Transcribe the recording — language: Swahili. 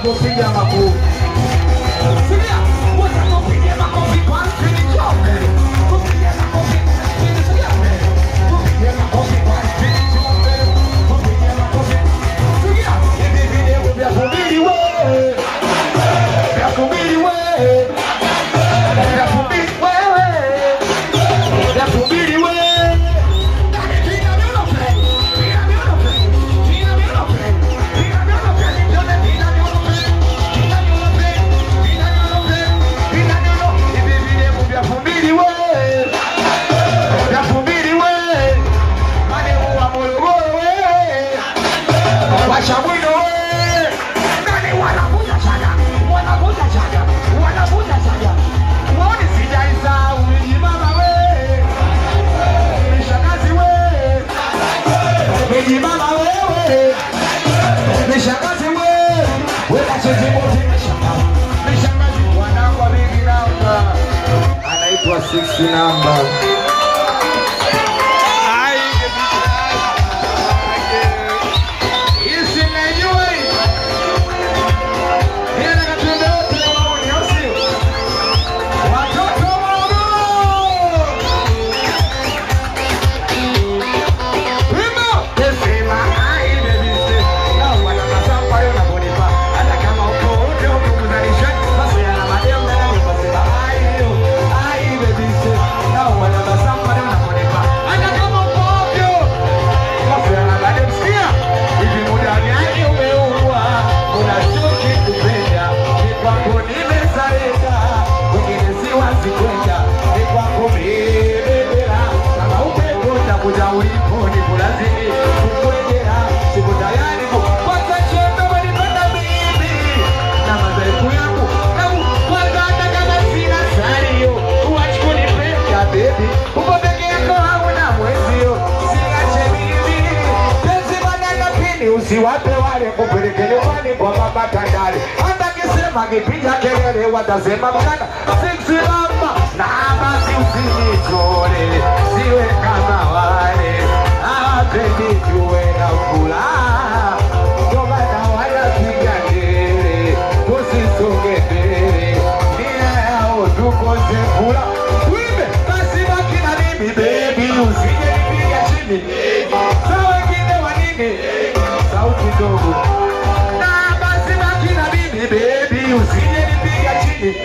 kupiga makofi. Sikia, watakupiga makofi kwa chini chote. Kupiga makofi chini sikia. Kupiga makofi kwa chini chote. Kupiga makofi. Sikia, hivi video vya kuhubiri wewe. Vya kuhubiri wewe. Vya kuhubiri wewe. Vya kuhubiri wewe. Washabwino wewe, nani wanavuja chaga, wanavuja chaga, wanavuja chaga. Uone sijaisahau ni mama wewe, mishakazi wewe, ni mama wewe, mishakazi wewe, wewe chezi wote mishakazi wanangu wa bigi namba, anaitwa 6 namba. Usiwape wale kupeleke nyumbani kwa mama tandale. Hata kisema kipiga kelele watasema mkana 6 namba. Na basi usinichore, siwe kama wale hawapendi tuwe na furaha. Ndio maana wanapiga kelele, usisonge mbele, nia yao tukose furaha. Tuimbe basi baki na mimi baby, usije nipiga chini. Sawa wengine wa nini? Sauti ndogo. Na basi baki na mimi baby, usije nipiga chini.